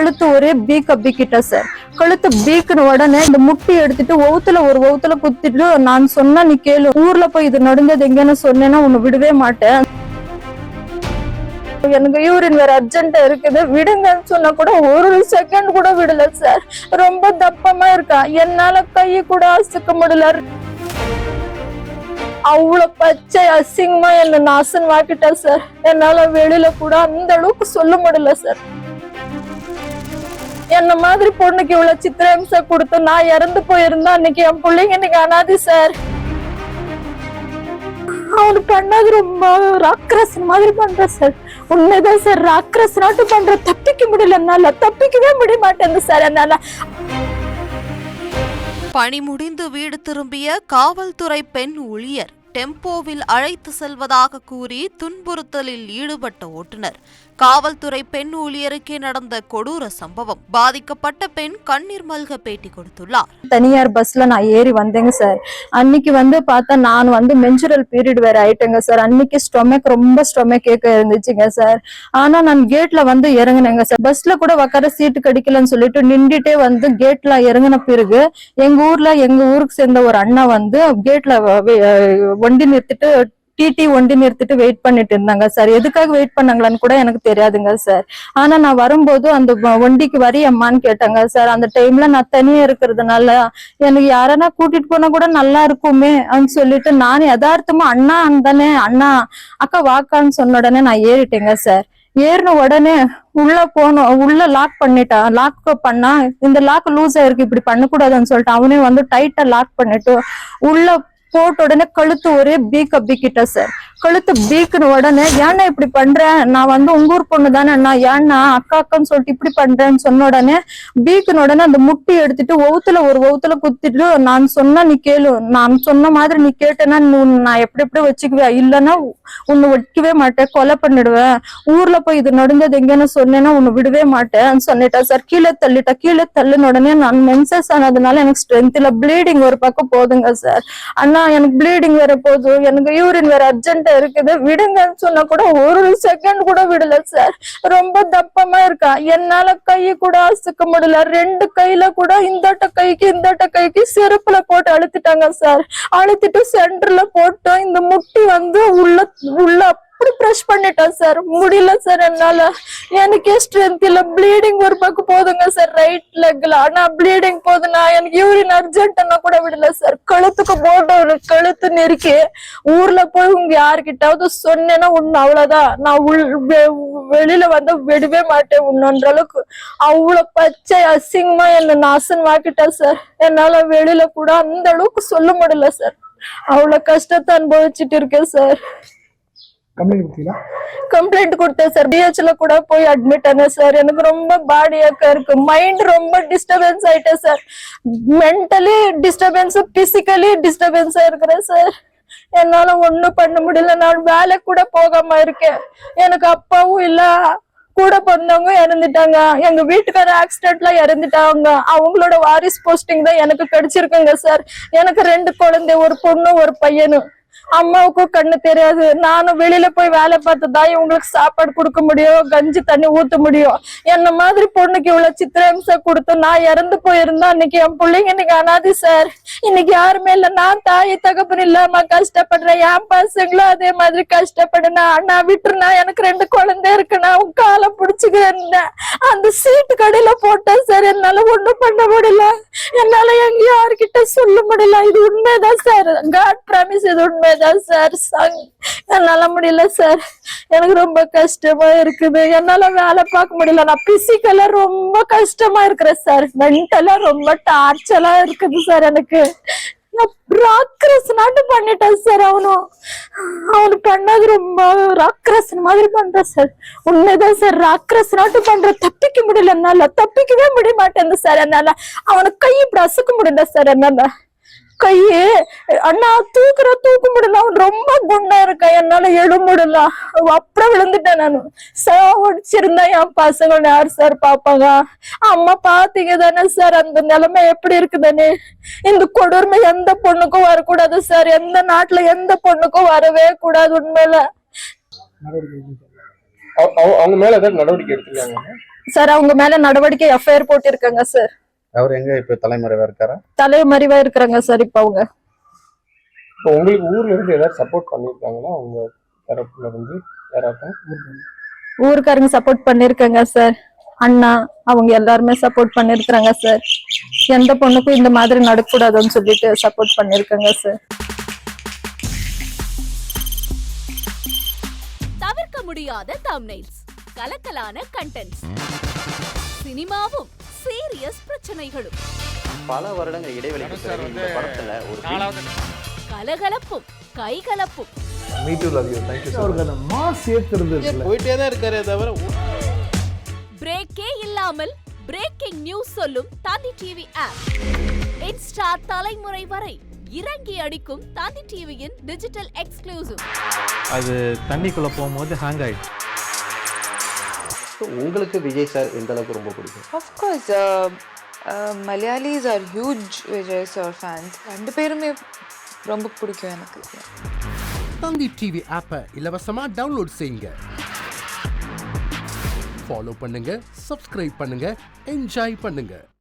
கழுத்து ஒரே peak அப்பிக்கிட்ட sir. கழுத்து பீக்குன உடனே இந்த முட்டி எடுத்துட்டு ஒவுத்துல குத்திட்டு, நான் சொன்னா நீ கேளு, ஊர்ல போய் இது நடந்தது எங்கன்னு சொன்னேன்னா உன்னை விடவே மாட்டேன், எனக்கு யூரின் வேற அர்ஜென்ட்டா இருக்குது, விடுங்கன்னு சொன்னா கூட ஒரு செகண்ட் கூட விடல சார். ரொம்ப தப்பமா இருக்கா, என்னால கையை கூட அசைக்க முடியல. அவ்வளவு பச்சை அசிங்கமா என்ன நாசன் வாக்கிட்டா சார். என்னால வெளியில கூட அந்த அளவுக்கு சொல்ல முடியல சார். என்ன மாதிரி பொண்ணுக்கு இவ்வளவு சித்திரம்சம் கொடுத்து நான் இறந்து போயிருந்தா அன்னைக்கு என் பிள்ளைங்க இன்னைக்கு அனாதி சார். அவனு பண்ணது ரொம்ப ராக்கரசன் மாதிரி பண்ற சார். உண்மைதான் சார், ராக்கரஸ் நாட்டு பண்ற. தப்பிக்க முடியல, என்னால தப்பிக்கவே முடிய மாட்டேன் சார். என்னால பணி முடிந்து வீடு திரும்பிய காவல்துறை பெண் ஊழியர் டெம்போவில் அழைத்து செல்வதாக கூறி துன்புறுத்தலில் ஈடுபட்ட ஓட்டுநர். காவல்துறை பெண் ஊழியருக்கே நடந்த கொடூர சம்பவம். பாதிக்கப்பட்ட பெண் கண்ணீர் மல்க பேட்டி கொடுத்துள்ளார். தனியார் பஸ்ல நான் ஏறி வந்தேங்க சார். அன்னைக்கு பார்த்தா நான் மென்சுரல் பீரியட் வேற ஆயிட்டேங்க சார். அன்னைக்கு ரொம்ப ஸ்டொமக் கேட்க இருந்துச்சுங்க சார். ஆனா நான் கேட்ல இறங்கினேங்க சார். பஸ்ல கூட உட்கார சீட்டு கிடைக்கலன்னு சொல்லிட்டு நின்றுட்டே கேட்ல இறங்கின பிறகு எங்க ஊருக்கு சேர்ந்த ஒரு அண்ணா கேட்ல வண்டி நிறுத்திட்டு டிடி வண்டி நிறுத்திட்டு வெயிட் பண்ணிட்டு இருந்தாங்க சார். எதுக்காக வெயிட் பண்ணாங்களான்னு கூட எனக்கு தெரியாதுங்க சார். ஆனா நான் வரும்போது அந்த வண்டிக்கு வரியம்மான்னு கேட்டாங்க சார். அந்த டைம்ல நான் தனியா இருக்கிறதுனால எனக்கு யாரனா கூட்டிட்டு போனா கூட நல்லா இருக்குமே அப்படின்னு சொல்லிட்டு நான் யதார்த்தமா அண்ணா தானே, அண்ணா அக்கா வாக்கான்னு சொன்ன உடனே நான் ஏறிட்டேங்க சார். ஏறின உடனே உள்ள போனோம். உள்ள லாக் பண்ணா இந்த லாக் லூஸ் ஆயிருக்கு, இப்படி பண்ணக்கூடாதுன்னு சொல்லிட்டு அவனே டைட்டா லாக் பண்ணிட்டு உள்ள போட்ட உடனே கழுத்து ஒரே பீக் அப்பிக்கிட்ட சார். கழுத்து பீக்குன உடனே ஏன்னா இப்படி பண்றேன், நான் உங்க ஊர் பொண்ணு தானே, நான் ஏன்னா அக்கான்னு சொல்லிட்டு இப்படி பண்றேன்னு சொன்ன உடனே பீக்குன உடனே அந்த முட்டி எடுத்துட்டு ஒவுத்துல குத்திட்டு, நான் சொன்னா நீ கேளு, நான் சொன்ன மாதிரி நீ கேட்டேன்னா நான் எப்படி வச்சுக்குவேன், இல்லைன்னா உன்னை வைக்கவே மாட்டேன், கொலை பண்ணிடுவேன், ஊர்ல போய் இது நடந்தது எங்கன்னு சொன்னேன்னா உன்னை விடவே மாட்டேன் சொல்லிட்டா சார். கீழே தள்ளுன உடனே நான் மென்சஸ் ஆனதுனால எனக்கு ஸ்ட்ரென்த் இல்ல, ப்ளீடிங் ஒரு பக்கம் போதுங்க சார். அண்ணா எனக்கு ப்ளீடிங் வேற போகுது, எனக்கு யூரின் வேற அர்ஜென்ட்டா இருக்குது, விடுங்கன்னு சொன்னா கூட ஒரு செகண்ட் கூட விடல சார். ரொம்ப தப்பமா இருக்கா, என்னால கையை கூட அசைக்க முடியல. ரெண்டு கையில கூட இந்த கைக்கு செருப்புல போட்டு அழுத்திட்டாங்க சார். அழுத்திட்டு சென்டர்ல போட்டு இந்த முட்டி உள்ள அப்படி பிரஷ் பண்ணிட்டேன் சார். முடியல சார், என்னால எனக்கே ஸ்ட்ரென்த் இல்ல. ப்ளீடிங் ஒரு பக்கம் போதுங்க சார் ரைட் லெக்ல. ஆனா ப்ளீடிங் போதுன்னா எனக்கு யூரின் அர்ஜென்ட்னா கூட விடல சார். கழுத்துக்கு போட்டு ஒரு கழுத்து நெருக்கி ஊர்ல போய் உங்க யாருக்கிட்டாவது சொன்னேன்னா உன்ன அவ்வளவுதான், நான் வெளியில விடவே மாட்டேன் உன்னன்ற அளவுக்கு அவ்வளவு பச்சை அசிங்கமா என்ன நாசன் வாக்கிட்டா சார். என்னால வெளியில கூட அந்த அளவுக்கு சொல்ல முடியல சார். அவ்வளவு கஷ்டத்தை அனுபவிச்சுட்டு இருக்கேன் சார். கம்ப்ளைண்ட் கொடுத்தேன் சார். டிஹெச்ல கூட போய் அட்மிட் ஆனேன் சார். எனக்கு ரொம்ப பாடியாக்கா இருக்கு, மைண்ட் ரொம்ப டிஸ்டர்பன்ஸ் ஆயிட்டேன் சார். மென்டலி டிஸ்டர்பன்ஸ், பிசிக்கலி டிஸ்டர்பன்ஸா இருக்கிறேன் சார். என்னால ஒண்ணும் பண்ண முடியல. நான் வேலை கூட போகாம இருக்கேன். எனக்கு அப்பாவும் இல்ல, கூட பிறந்தவங்க இறந்துட்டாங்க. எங்க வீட்டுக்கார ஆக்சிடென்ட்ல இறந்துட்டாங்க. அவங்களோட வாரிஸ் போஸ்டிங் தான் எனக்கு கிடைச்சிருக்குங்க சார். எனக்கு 2 குழந்தை, ஒரு பொண்ணு ஒரு பையனு. அம்மாவுக்கும் கண்ணு தெரியாது. நானும் வெளியில போய் வேலை பார்த்துதான் இவங்களுக்கு சாப்பாடு கொடுக்க முடியும், கஞ்சி தண்ணி ஊத்த முடியும். என்ன மாதிரி பொண்ணுக்கு இவ்வளவு சித்திரம்சம் கொடுத்து நான் இறந்து போயிருந்தா அன்னைக்கு என் பிள்ளைங்க இன்னைக்கு அனாதி சார். இன்னைக்கு யாருமே இல்ல. நான் தாய் தகப்பன் இல்லாம கஷ்டப்படுறேன். என் பசங்களும் அதே மாதிரி கஷ்டப்படுனா அண்ணா விட்டுருனா, எனக்கு 2 குழந்தை இருக்குன்னா உன் காலை பிடிச்சுக்கிறேன். அந்த சீட்டு கடையில போட்டேன் சார். என்னால ஒண்ணும் பண்ண முடியல, என்னால எங்க யாருக்கிட்ட சொல்ல முடியல. இது உண்மைதான் சார், காட் ப்ராமிஸ், இது உண்மைதான் சார். என்னால முடியல சார். எனக்கு ரொம்ப கஷ்டமா இருக்குது. என்னால வேலை பார்க்க முடியல. நான் பிசிக்கலா ரொம்ப கஷ்டமா இருக்கிறேன் சார். மென்டலா ரொம்ப டார்ச்சலா இருக்குது சார். எனக்கு ராக்கரஸ் நாட்டு பண்ணிட்டேன் சார். அவனு பண்ணது ரொம்ப ராக்கரஸ் மாதிரி பண்ற சார். உண்மைதான் சார், ராக்கரஸ் நாட்டு பண்ற. தப்பிக்க முடியல, என்னால தப்பிக்கவே முடிய மாட்டேன் சார். என்னால அவனை கை இப்படி அசைக்க முடியல சார். என்னால கையே அண்ணா தூக்க முடியல. அவன் ரொம்ப குண்டா இருக்கா, என்னால எழு முடியல. அப்புறம் விழுந்துட்டேன் நானு. சாவடிச்சிருந்தா என் பசங்க யார் சார் பாப்பாங்க? அம்மா பாத்தீங்க தானே சார் அந்த நிலைமை எப்படி இருக்குதானே. இந்த கொடுமை எந்த பொண்ணுக்கும் வரக்கூடாது சார். எந்த நாட்டுல எந்த பொண்ணுக்கும் வரவே கூடாது. உண்மையில அவங்க மேல ஏதாவது நடவடிக்கை எடுத்துருக்காங்க? சார் அவங்க மேல நடவடிக்கை எஃப்ஐஆர் போட்டிருக்காங்க சார். அவர் எங்க இப்ப தலைமறைவா இருக்காரா? தலைமறைவா இருக்கிறாங்க சார் இப்ப அவங்க. இப்போ உங்களுக்கு ஊர்ல இருந்து ஏதாவது சப்போர்ட் பண்ணிருக்காங்களா உங்க தரப்புல இருந்து யாராட்டும்? ஊருக்காரங்க சப்போர்ட் பண்ணிருக்காங்க சார். அண்ணா அவங்க எல்லாருமே சப்போர்ட் பண்ணிருக்காங்க சார். எந்த பொண்ணுக்கும் இந்த மாதிரி நடக்கூடாதுன்னு சொல்லிட்டு சப்போர்ட் பண்ணிருக்காங்க சார். தவிர்க்க முடியாத தம்ப்நெயில்ஸ், கலக்கலான கண்டென்ட்ஸ், சினிமாவும் சீரியஸ் பிரச்சனைகளும், பல வருடங்கள் இடைவெளிக்கு பிறகு இந்த படத்துல ஒரு கலகலப்பும் கைகலப்பும், me too love you. Thank you sir. அவருக்கு அந்த மாஸ் ஏத்துறது போயிட்டே தான் இருக்காரே தவிர பிரேக்கே இல்லாமல் பிரேக்கிங் நியூஸ் சொல்லும் தந்தி டிவி ஆப். இன்ஸ்டா தலைமுறை வரை இறங்கி அடிக்கும் தந்தி டிவியின் டிஜிட்டல் எக்ஸ்க்ளூசிவ். அது தண்ணிக்குள்ள போகும்போது ஹேங் ஆயிடுச்சு. உங்களுக்கு விஜய் சார் எந்த அளவுக்கு ரொம்ப பிடிக்கும்? Of course, Malayalis are huge Vijay sir fans. ரெண்டு பேருமே ரொம்ப பிடிக்கும் எனக்கு. தந்தி டிவி ஆப்பை இலவசமா டவுன்லோட் செய்யுங்க. ஃபாலோ பண்ணுங்க, சப்ஸ்கிரைப் பண்ணுங்க, என்ஜாய் பண்ணுங்க.